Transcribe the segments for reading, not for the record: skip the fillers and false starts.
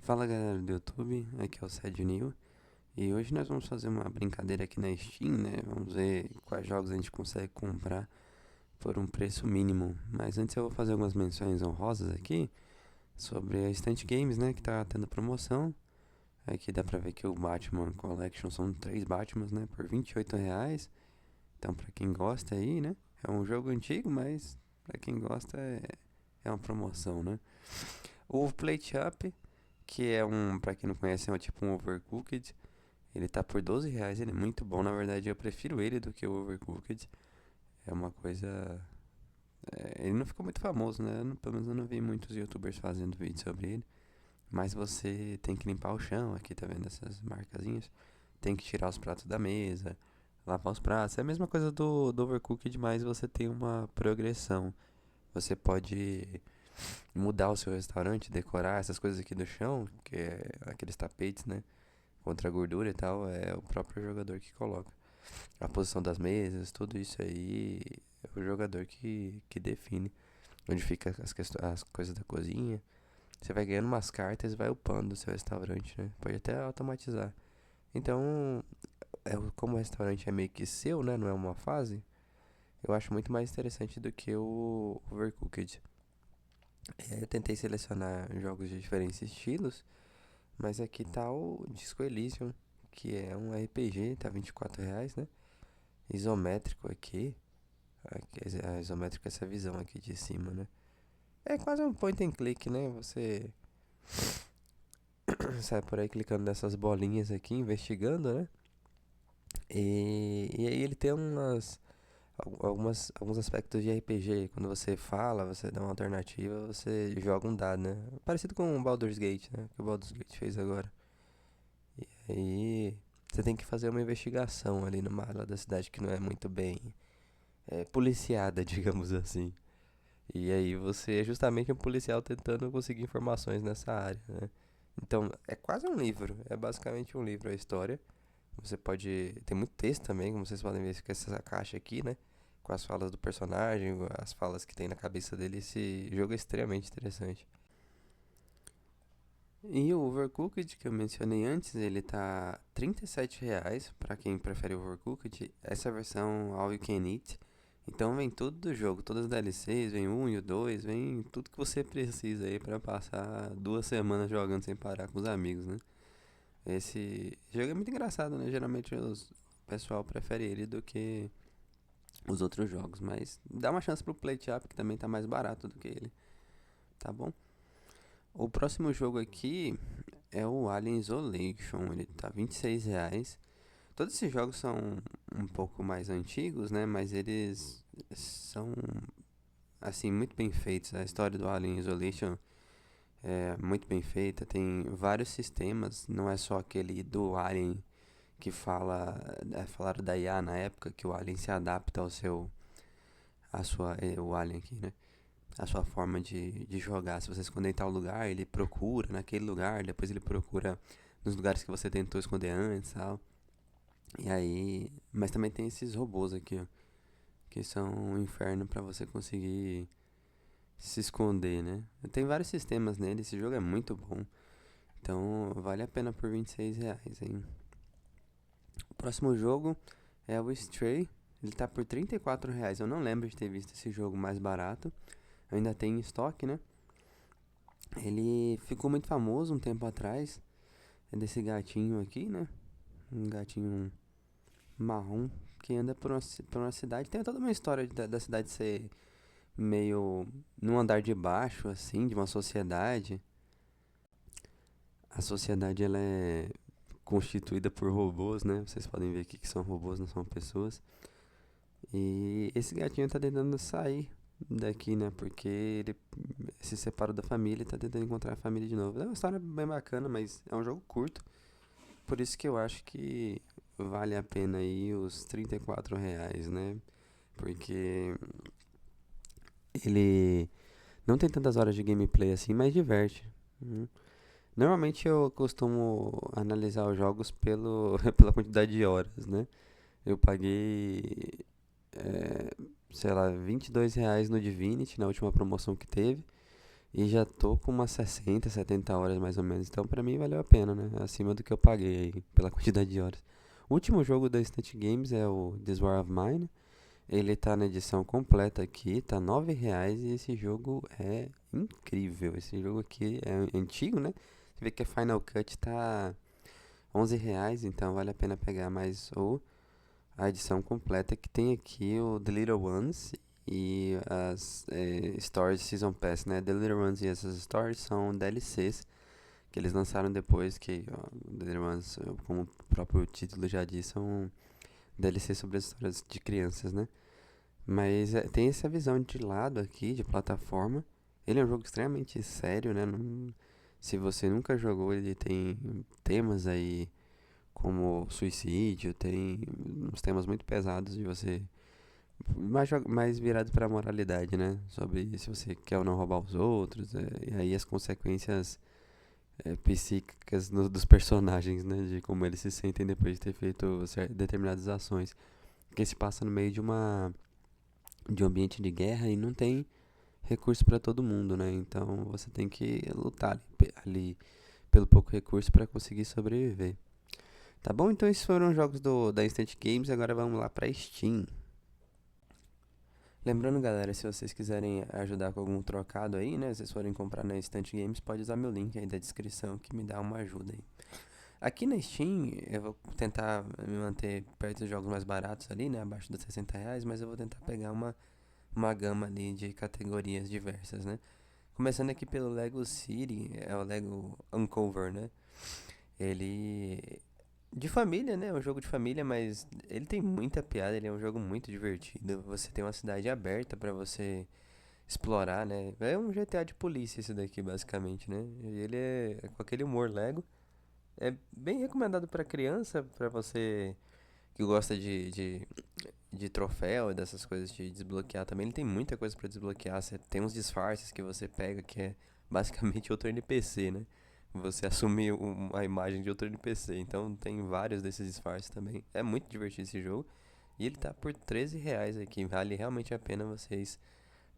Fala galera do YouTube, aqui é o Sad New e hoje nós vamos fazer uma brincadeira aqui na Steam, né? Vamos ver quais jogos a gente consegue comprar por um preço mínimo. Mas antes eu vou fazer algumas menções honrosas aqui sobre a Instant Games, né? Que tá tendo promoção. Aqui dá pra ver que o Batman Collection são 3 Batmans, né? Por R$ 28. Então pra quem gosta aí, né? É um jogo antigo, mas pra quem gosta é uma promoção, né? O Plate Up, que é pra quem não conhece, é tipo um Overcooked. Ele tá por R$ 12, ele é muito bom. Na verdade, eu prefiro ele do que o Overcooked. É uma coisa. Ele não ficou muito famoso, né? Pelo menos eu não vi muitos youtubers fazendo vídeo sobre ele. Mas você tem que limpar o chão, aqui tá vendo essas marcazinhas? Tem que tirar os pratos da mesa, lavar os pratos. É a mesma coisa do Overcooked, mas você tem uma progressão. Você pode mudar o seu restaurante, decorar essas coisas aqui do chão, que é aqueles tapetes, né? Contra a gordura e tal, é o próprio jogador que coloca. A posição das mesas, tudo isso aí é o jogador que define. Onde fica as coisas da cozinha. Você vai ganhando umas cartas e vai upando o seu restaurante, né? Pode até automatizar. Então, como o restaurante é meio que seu, né? Não é uma fase. Eu acho muito mais interessante do que o Overcooked. Eu tentei selecionar jogos de diferentes estilos, mas aqui tá o Disco Elysium, que é um RPG, tá R$ 24, né? Isométrico aqui. A isométrica é essa visão aqui de cima, né? É quase um point and click, né? Você sai por aí clicando nessas bolinhas aqui, investigando, né? E aí ele tem alguns aspectos de RPG. Quando você fala, você dá uma alternativa, você joga um dado, né? Parecido com o Baldur's Gate, né? Que o Baldur's Gate fez agora. E aí você tem que fazer uma investigação ali numa área da cidade que não é muito bem policiada, digamos assim. E aí você é justamente um policial tentando conseguir informações nessa área, né? Então, é quase um livro, é basicamente um livro a história. Você pode. Tem muito texto também, como vocês podem ver com essa caixa aqui, né? Com as falas do personagem, as falas que tem na cabeça dele. Esse jogo é extremamente interessante. E o Overcooked, que eu mencionei antes, ele tá R$ 37 para quem prefere o Overcooked. Essa versão All You Can Eat. Então vem tudo do jogo, todas as DLCs, vem o 1 e o 2, vem tudo que você precisa aí para passar 2 semanas jogando sem parar com os amigos, né? Esse jogo é muito engraçado, né? Geralmente o pessoal prefere ele do que os outros jogos, mas dá uma chance pro Plate Up, que também tá mais barato do que ele, tá bom? O próximo jogo aqui é o Alien Isolation, ele tá R$ 26. Todos esses jogos são um pouco mais antigos, né? Mas eles são, assim, muito bem feitos. A história do Alien Isolation é muito bem feita. Tem vários sistemas, não é só aquele do Alien que falaram da IA na época, que o Alien se adapta o Alien aqui, né? A sua forma de jogar. Se você esconder em tal lugar, ele procura naquele lugar, depois ele procura nos lugares que você tentou esconder antes, tal. E aí, mas também tem esses robôs aqui, ó, que são um inferno pra você conseguir se esconder, né? Tem vários sistemas nele, esse jogo é muito bom. Então, vale a pena por R$ 26, hein? O próximo jogo é o Stray. Ele tá por R$ 34. Eu não lembro de ter visto esse jogo mais barato. Ainda tem em estoque, né? Ele ficou muito famoso um tempo atrás. É desse gatinho aqui, né? Um gatinho marrom que anda por uma cidade. Tem toda uma história da cidade ser meio num andar de baixo, assim, de uma sociedade. A sociedade ela é constituída por robôs, né? Vocês podem ver aqui que são robôs, não são pessoas. E esse gatinho tá tentando sair daqui, né? Porque ele se separou da família e tá tentando encontrar a família de novo. É uma história bem bacana, mas é um jogo curto. Por isso que eu acho que vale a pena aí os R$ 34, né? Porque ele não tem tantas horas de gameplay assim, mas diverte. Normalmente eu costumo analisar os jogos pela quantidade de horas, né? Eu paguei, sei lá, R$ 22 no Divinity, na última promoção que teve. E já tô com umas 60, 70 horas mais ou menos. Então pra mim valeu a pena, né? Acima do que eu paguei aí pela quantidade de horas. O último jogo da Instant Games é o This War of Mine. Ele tá na edição completa aqui, tá R$ 9 e esse jogo é incrível. Esse jogo aqui é antigo, né? Você vê que a Final Cut tá R$ 11, então vale a pena pegar mais a edição completa que tem aqui o The Little Ones e as Stories Season Pass, né? The Little Ones e essas Stories são DLCs que eles lançaram depois que ó, The Little Ones, como o próprio título já diz, são DLCs sobre as histórias de crianças, né? Mas tem essa visão de lado aqui, de plataforma. Ele é um jogo extremamente sério, né? Se você nunca jogou, ele tem temas aí como suicídio, tem uns temas muito pesados de você. Mais virado pra moralidade, né? Sobre se você quer ou não roubar os outros, e aí as consequências psíquicas dos personagens, né? De como eles se sentem depois de ter feito determinadas ações. Porque se passa no meio de um ambiente de guerra e não tem recurso para todo mundo, né? Então você tem que lutar ali pelo pouco recurso para conseguir sobreviver. Tá bom? Então esses foram os jogos da Instant Games. Agora vamos lá para Steam. Lembrando, galera, se vocês quiserem ajudar com algum trocado aí, né? Se vocês forem comprar na Instant Games, pode usar meu link aí da descrição que me dá uma ajuda aí. Aqui na Steam, eu vou tentar me manter perto dos jogos mais baratos ali, né? Abaixo dos R$ 60, mas eu vou tentar pegar uma gama ali de categorias diversas, né? Começando aqui pelo Lego City, é o Lego Uncover, né? Ele de família, né? É um jogo de família, mas ele tem muita piada, ele é um jogo muito divertido. Você tem uma cidade aberta pra você explorar, né? É um GTA de polícia esse daqui, basicamente, né? E ele é com aquele humor Lego. É bem recomendado pra criança, pra você que gosta de troféu e dessas coisas de desbloquear também. Ele tem muita coisa pra desbloquear. Você tem uns disfarces que você pega que é basicamente outro NPC, né? Você assume a imagem de outro NPC. Então tem vários desses disfarces também. É muito divertido esse jogo. E ele tá por R$ 13 aqui. Vale realmente a pena vocês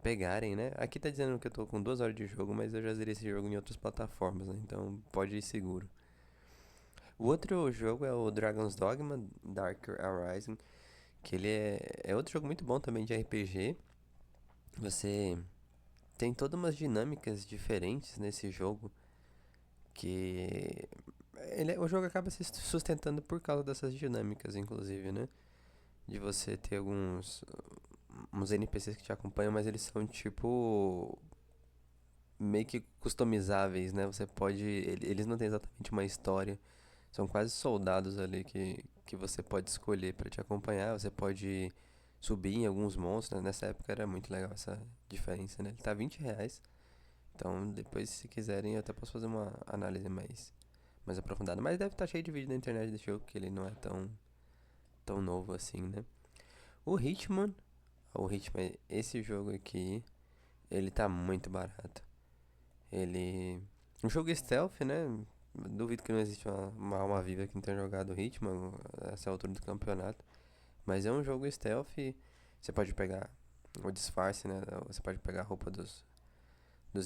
pegarem, né? Aqui tá dizendo que eu tô com 2 horas de jogo, mas eu já zerei esse jogo em outras plataformas, né? Então pode ir seguro. O outro jogo é o Dragon's Dogma Darker Horizon, que ele é outro jogo muito bom também de RPG. Você tem todas umas dinâmicas diferentes nesse jogo que o jogo acaba se sustentando por causa dessas dinâmicas, inclusive, né? De você ter alguns uns NPCs que te acompanham, mas eles são tipo meio que customizáveis, né? Você pode, eles não têm exatamente uma história, são quase soldados ali que você pode escolher para te acompanhar. Você pode subir em alguns monstros, né? Nessa época era muito legal essa diferença, né? Ele tá R$ 20. Então, depois, se quiserem, eu até posso fazer uma análise mais aprofundada. Mas deve estar cheio de vídeo na internet desse jogo, que ele não é tão novo assim, né? O Hitman, esse jogo aqui, ele tá muito barato. Ele. Um jogo stealth, né? Duvido que não existe uma alma viva que não tenha jogado Hitman a essa altura do campeonato. Mas é um jogo stealth. Você pode pegar o disfarce, né? Você pode pegar a roupa dos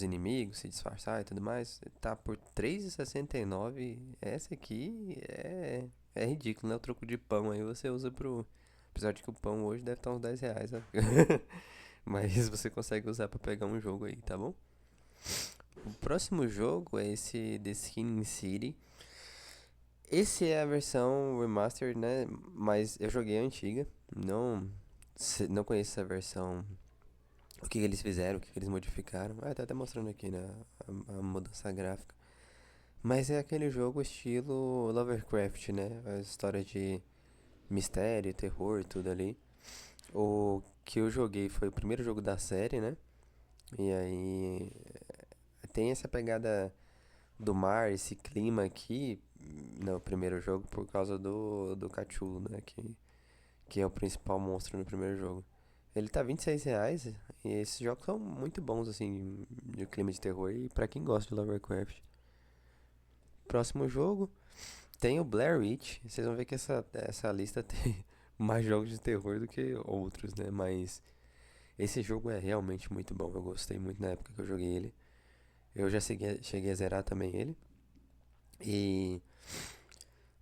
inimigos, se disfarçar e tudo mais. Tá por R$ 3,69. Essa aqui é ridículo, né? O troco de pão aí você usa pro. Apesar de que o pão hoje deve estar uns R$ 10, né? Mas você consegue usar pra pegar um jogo aí, tá bom? O próximo jogo é esse The Skin City. Esse é a versão remastered, né? Mas eu joguei a antiga. Não conheço essa versão. O que eles fizeram, o que eles modificaram. Ah, tá até mostrando aqui, né? A mudança gráfica. Mas é aquele jogo estilo Lovecraft, né? A história de mistério, terror, tudo ali. O que eu joguei foi o primeiro jogo da série, né? E aí tem essa pegada do mar, esse clima aqui no primeiro jogo por causa do Cthulhu, né? Que é o principal monstro no primeiro jogo. Ele tá R$ 26 e esses jogos são muito bons, assim, de clima de terror e pra quem gosta de Lovecraft. Próximo jogo tem o Blair Witch. Vocês vão ver que essa lista tem mais jogos de terror do que outros, né? Mas esse jogo é realmente muito bom. Eu gostei muito na época que eu joguei ele. Eu já cheguei a zerar também ele. E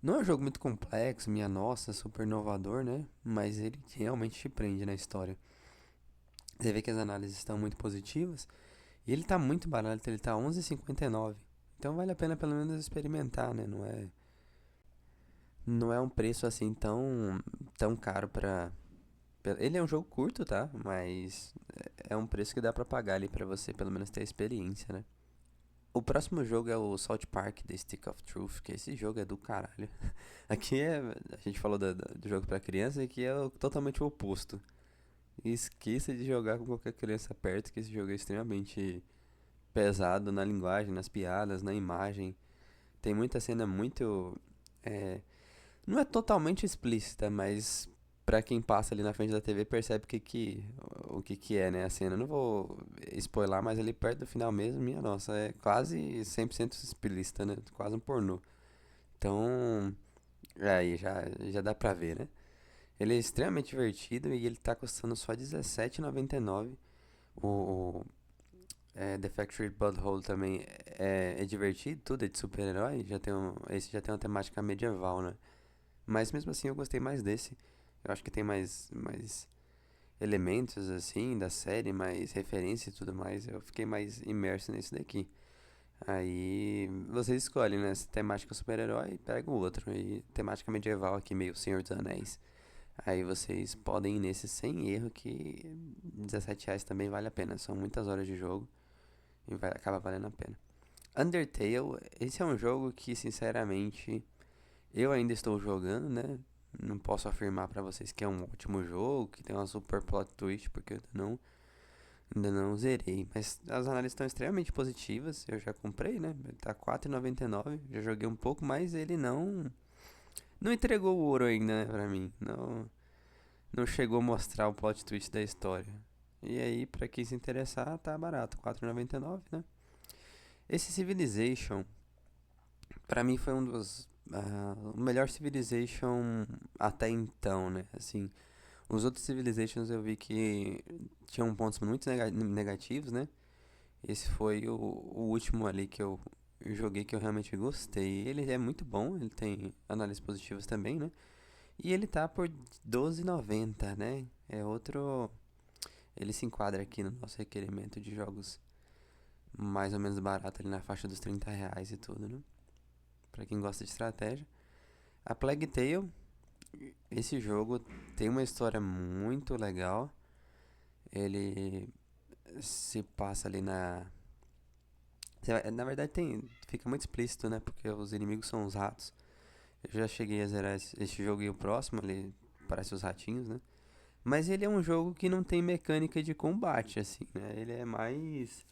não é um jogo muito complexo, minha nossa, super inovador, né? Mas ele realmente te prende na história. Você vê que as análises estão muito positivas. E ele tá muito barato, ele tá 11,59. Então vale a pena pelo menos experimentar, né? Não é um preço assim tão caro pra. Ele é um jogo curto, tá? Mas é um preço que dá pra pagar ali pra você pelo menos ter a experiência, né? O próximo jogo é o South Park The Stick of Truth, que esse jogo é do caralho. Aqui é. A gente falou do jogo pra criança, e aqui é totalmente o oposto. Esqueça de jogar com qualquer criança perto, que esse jogo é extremamente pesado na linguagem, nas piadas, na imagem. Tem muita cena muito. é, não é totalmente explícita, mas pra quem passa ali na frente da TV percebe o que é, né, a cena. Não vou spoiler, mas ali perto do final mesmo, minha nossa, é quase 100% explícita, né? Quase um pornô. Então, aí já dá pra ver, né? Ele é extremamente divertido e ele tá custando só R$17,99. O The Factory Butthole também é divertido, tudo é de super-herói. Esse já tem uma temática medieval, né? Mas mesmo assim eu gostei mais desse. Eu acho que tem mais elementos assim da série, mais referência e tudo mais. Eu fiquei mais imerso nesse daqui. Aí vocês escolhem, né? Se temática super-herói, pega o outro. E temática medieval aqui, meio Senhor dos Anéis. Aí vocês podem ir nesse sem erro que R$17 também vale a pena. São muitas horas de jogo e vai acabar valendo a pena. Undertale, esse é um jogo que sinceramente eu ainda estou jogando, né? Não posso afirmar pra vocês que é um ótimo jogo, que tem uma super plot twist, porque eu ainda não zerei. Mas as análises estão extremamente positivas. Eu já comprei, né? Ele tá R$4,99. Já joguei um pouco, mas ele não entregou o ouro ainda, né, pra mim. Não chegou a mostrar o plot twist da história. E aí, pra quem se interessar, tá barato, R$4,99, né? Esse Civilization, pra mim foi um dos o melhor Civilization até então, né? Assim, os outros Civilizations eu vi que tinham pontos muito negativos, né? Esse foi o último ali que eu joguei que eu realmente gostei. Ele é muito bom, ele tem análises positivas também, né? E ele tá por R$12,90, né? É outro. Ele se enquadra aqui no nosso requerimento de jogos mais ou menos barato, ali na faixa dos R$30 e tudo, né? Pra quem gosta de estratégia. A Plague Tale, esse jogo tem uma história muito legal. Ele se passa ali na. Na verdade fica muito explícito, né? Porque os inimigos são os ratos. Eu já cheguei a zerar esse jogo e o próximo, ele parece os ratinhos, né? Mas ele é um jogo que não tem mecânica de combate, assim, né? Ele é mais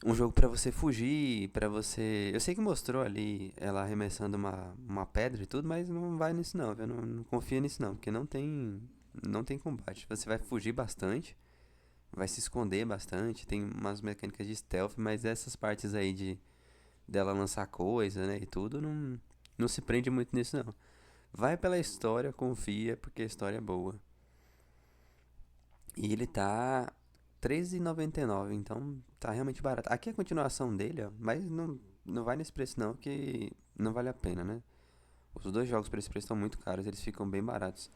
um jogo pra você fugir, pra você. Eu sei que mostrou ali ela arremessando uma pedra e tudo, mas não vai nisso não, viu? Não confia nisso não, porque não tem combate. Você vai fugir bastante, vai se esconder bastante, tem umas mecânicas de stealth, mas essas partes aí de dela lançar coisa, né, e tudo, não se prende muito nisso não. Vai pela história, confia, porque a história é boa. E ele tá R$13,99, então tá realmente barato. Aqui é a continuação dele, ó, mas não vai nesse preço não, que não vale a pena, né? Os dois jogos por esse preço estão muito caros, eles ficam bem baratos,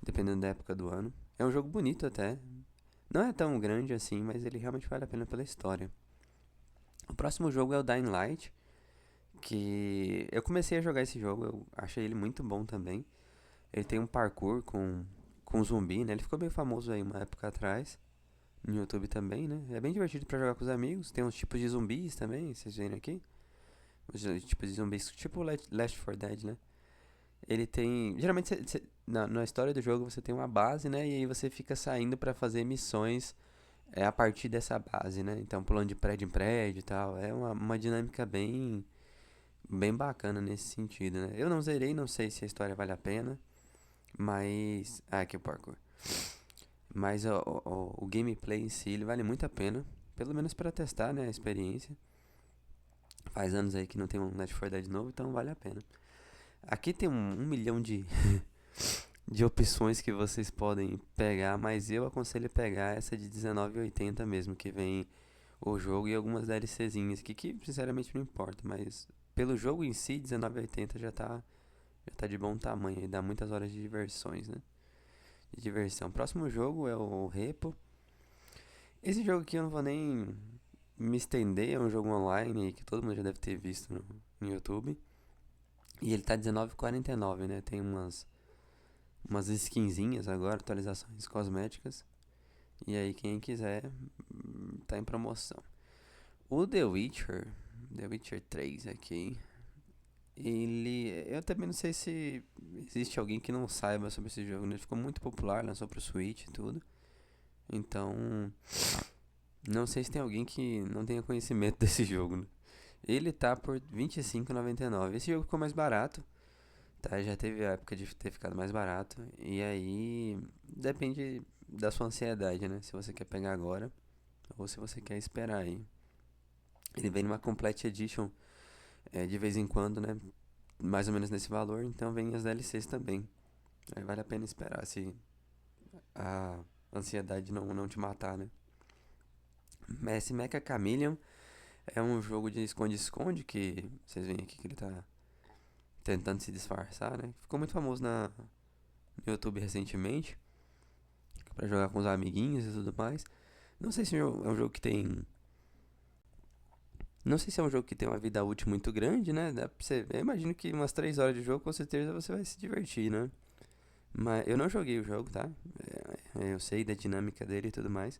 dependendo da época do ano. É um jogo bonito até. Não é tão grande assim, mas ele realmente vale a pena pela história. O próximo jogo é o Dying Light, que eu comecei a jogar esse jogo, eu achei ele muito bom também. Ele tem um parkour com zumbi, né? Ele ficou bem famoso aí uma época atrás. No YouTube também, né? É bem divertido pra jogar com os amigos. Tem uns tipos de zumbis também, vocês viram aqui? Os tipos de zumbis, tipo Left 4 Dead, né? Ele tem. Geralmente, na história do jogo, você tem uma base, né? E aí você fica saindo pra fazer missões a partir dessa base, né? Então, pulando de prédio em prédio e tal. É uma dinâmica bem bacana nesse sentido, né? Eu não zerei, não sei se a história vale a pena. Mas. Ah, que parkour. Mas o gameplay em si, ele vale muito a pena. Pelo menos para testar, né, a experiência. Faz anos aí que não tem um Left 4 Dead novo, então vale a pena. Aqui tem um milhão de opções que vocês podem pegar, mas eu aconselho pegar essa de R$19,80 mesmo, que vem o jogo e algumas DLCzinhas aqui, que sinceramente não importa, mas pelo jogo em si, 19,80 já tá de bom tamanho, e dá muitas horas de diversões, né? De diversão. Próximo jogo é o Repo. Esse jogo aqui eu não vou nem me estender, é um jogo online que todo mundo já deve ter visto no YouTube. E ele tá 19,49, né? Tem umas skinzinhas agora, atualizações cosméticas. E aí quem quiser, tá em promoção. O The Witcher 3 aqui, eu também não sei se existe alguém que não saiba sobre esse jogo, né? Ele ficou muito popular, lançou pro Switch e tudo. Então, não sei se tem alguém que não tenha conhecimento desse jogo, né? Ele tá por R$ 25,99. Esse jogo ficou mais barato, tá? Já teve a época de ter ficado mais barato. E aí, depende da sua ansiedade, né? Se você quer pegar agora ou se você quer esperar aí. Ele vem numa Complete Edition de vez em quando, né? Mais ou menos nesse valor, então vem as DLCs também. Aí vale a pena esperar se a ansiedade não te matar, né? Esse Mecha Chameleon é um jogo de esconde-esconde que vocês veem aqui que ele tá tentando se disfarçar, né? Ficou muito famoso no YouTube recentemente, pra jogar com os amiguinhos e tudo mais. Não sei se é um jogo que tem. Não sei se é um jogo que tem uma vida útil muito grande, né? Eu imagino que umas 3 horas de jogo com certeza você vai se divertir, né? Mas eu não joguei o jogo, tá? Eu sei da dinâmica dele e tudo mais.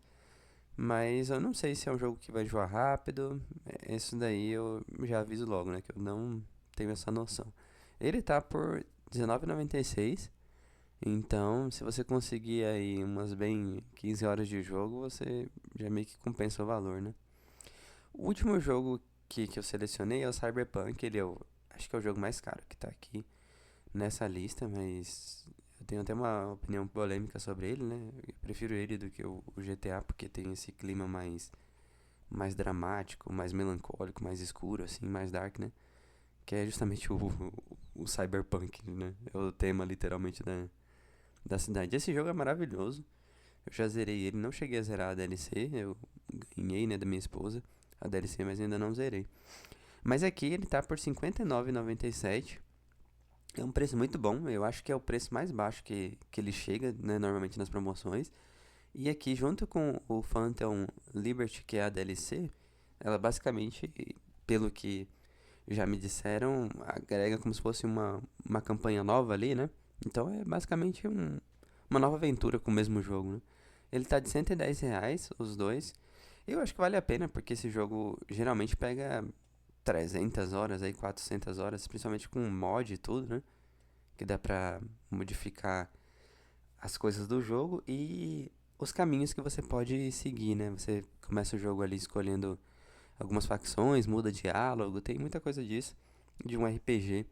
Mas eu não sei se é um jogo que vai enjoar rápido. Isso daí eu já aviso logo, né? Que eu não tenho essa noção. Ele tá por R$ 19,96. Então, se você conseguir aí umas bem 15 horas de jogo, você já meio que compensa o valor, né? O último jogo que eu selecionei é o Cyberpunk. Ele acho que é o jogo mais caro que tá aqui nessa lista, mas eu tenho até uma opinião polêmica sobre ele, né? Eu prefiro ele do que o GTA porque tem esse clima mais dramático, mais melancólico, mais escuro, assim, mais dark, né? Que é justamente o cyberpunk, né? É o tema literalmente da cidade. Esse jogo é maravilhoso. Eu já zerei ele, não cheguei a zerar a DLC, eu ganhei, né, da minha esposa a DLC, mas ainda não zerei. Mas aqui ele tá por R$ 59,97. É um preço muito bom, eu acho que é o preço mais baixo que ele chega, né, normalmente nas promoções. E aqui, junto com o Phantom Liberty, que é a DLC, ela basicamente, pelo que já me disseram, agrega como se fosse uma campanha nova ali, né? Então é basicamente uma nova aventura com o mesmo jogo, né? Ele tá de R$ 110, os dois. Eu acho que vale a pena, porque esse jogo geralmente pega 300 horas, aí 400 horas, principalmente com mod e tudo, né? Que dá pra modificar as coisas do jogo e os caminhos que você pode seguir, né? Você começa o jogo ali escolhendo algumas facções, muda diálogo, tem muita coisa disso de um RPG.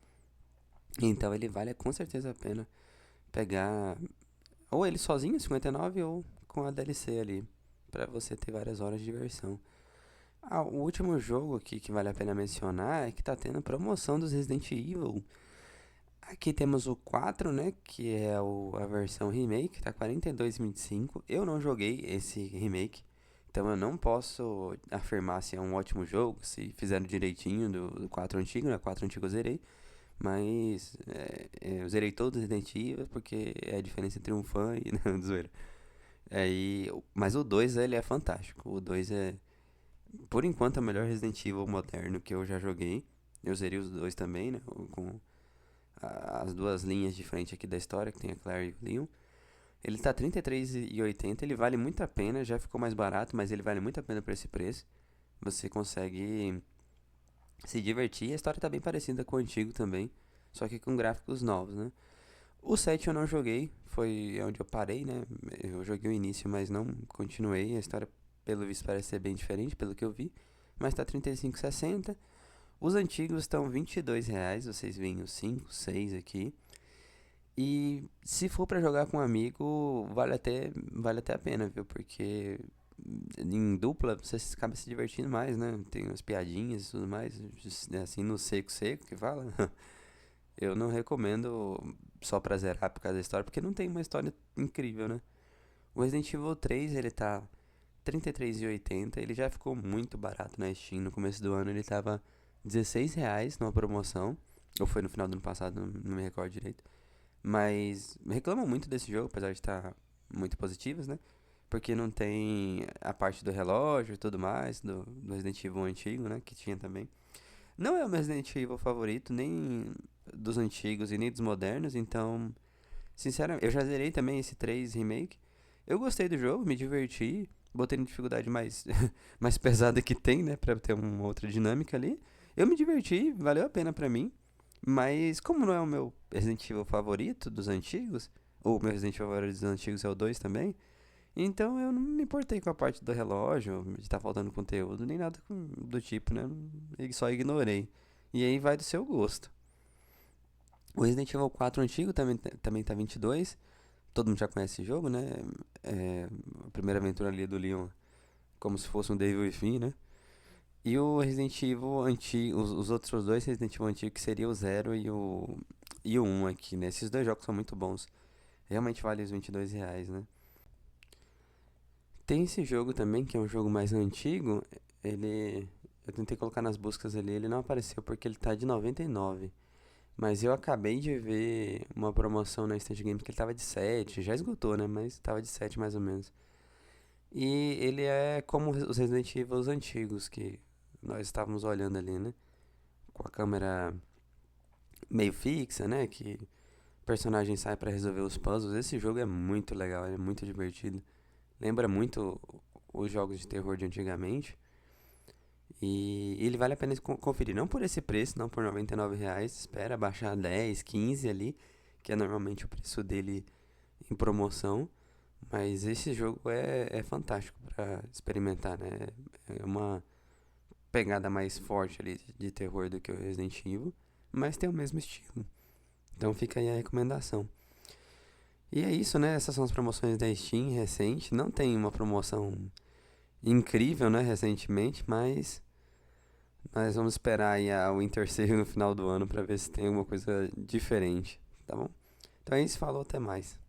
Então ele vale com certeza a pena pegar ou ele sozinho, 59, ou com a DLC ali, pra você ter várias horas de diversão. O último jogo aqui que vale a pena mencionar é que tá tendo promoção dos Resident Evil. Aqui temos o 4, né, que é a versão remake, tá 42,25. Eu não joguei esse remake, então eu não posso afirmar se é um ótimo jogo, se fizeram direitinho do 4 antigo, né, 4 antigo eu zerei. Mas eu zerei todos os Resident Evil porque é a diferença entre um fã e não, zoeira. Mas o 2 ele é fantástico. O 2 é, por enquanto, é o melhor Resident Evil moderno que eu já joguei. Eu zerei os dois também, né? Com as duas linhas de frente aqui da história, que tem a Claire e o Leon. Ele tá R$ 33,80, ele vale muito a pena, já ficou mais barato, mas ele vale muito a pena por esse preço. Você consegue se divertir, a história tá bem parecida com o antigo também, só que com gráficos novos, né? O 7 eu não joguei, foi onde eu parei, né? Eu joguei o início, mas não continuei. A história, pelo visto, parece ser bem diferente, pelo que eu vi. Mas tá 35,60. Os antigos estão R$ 22, vocês veem os 5, 6 aqui. E se for pra jogar com um amigo, vale até a pena, viu? Porque em dupla você acaba se divertindo mais, né? Tem umas piadinhas e tudo mais, assim no seco seco que fala. Eu não recomendo só pra zerar por causa da história, porque não tem uma história incrível, né? O Resident Evil 3, ele tá R$ 33,80. Ele já ficou muito barato na Steam. No começo do ano ele tava R$ 16 numa promoção. Ou foi no final do ano passado, não me recordo direito. Mas reclamam muito desse jogo, apesar de estar muito positivos, né? Porque não tem a parte do relógio e tudo mais, do Resident Evil antigo, né? Que tinha também. Não é o meu Resident Evil favorito, nem dos antigos e nem dos modernos, então, sinceramente, eu já zerei também esse 3 Remake. Eu gostei do jogo, me diverti, botei na dificuldade mais, mais pesada que tem, né, pra ter uma outra dinâmica ali. Eu me diverti, valeu a pena pra mim, mas como não é o meu Resident Evil favorito dos antigos, ou o meu Resident Evil favorito dos antigos é o 2 também, então eu não me importei com a parte do relógio, de estar faltando conteúdo, nem nada do tipo, né? Só ignorei. E aí vai do seu gosto. O Resident Evil 4 antigo também tá 22. Todo mundo já conhece esse jogo, né? É, a primeira aventura ali do Leon, como se fosse um Devil Within, né? E o Resident Evil antigo, os outros dois Resident Evil antigos, que seria o zero e o um aqui, né? Esses dois jogos são muito bons. Realmente vale os R$ 22, né? Tem esse jogo também, que é um jogo mais antigo. Ele. Eu tentei colocar nas buscas ali, ele não apareceu porque ele tá de 99. Mas eu acabei de ver uma promoção na Instant Games que ele tava de 7. Já esgotou, né? Mas tava de 7 mais ou menos. E ele é como os Resident Evil antigos que nós estávamos olhando ali, né? Com a câmera meio fixa, né? Que o personagem sai pra resolver os puzzles. Esse jogo é muito legal, ele é muito divertido. Lembra muito os jogos de terror de antigamente. E ele vale a pena conferir. Não por esse preço, não por R$ 99. Espera baixar 10, 15 ali, que é normalmente o preço dele em promoção. Mas esse jogo é fantástico para experimentar, né? É uma pegada mais forte ali de terror do que o Resident Evil, mas tem o mesmo estilo. Então fica aí a recomendação. E é isso, né? Essas são as promoções da Steam recente. Não tem uma promoção incrível, né, recentemente, mas nós vamos esperar aí a Winter Sale no final do ano para ver se tem alguma coisa diferente, tá bom? Então é isso, falou, até mais.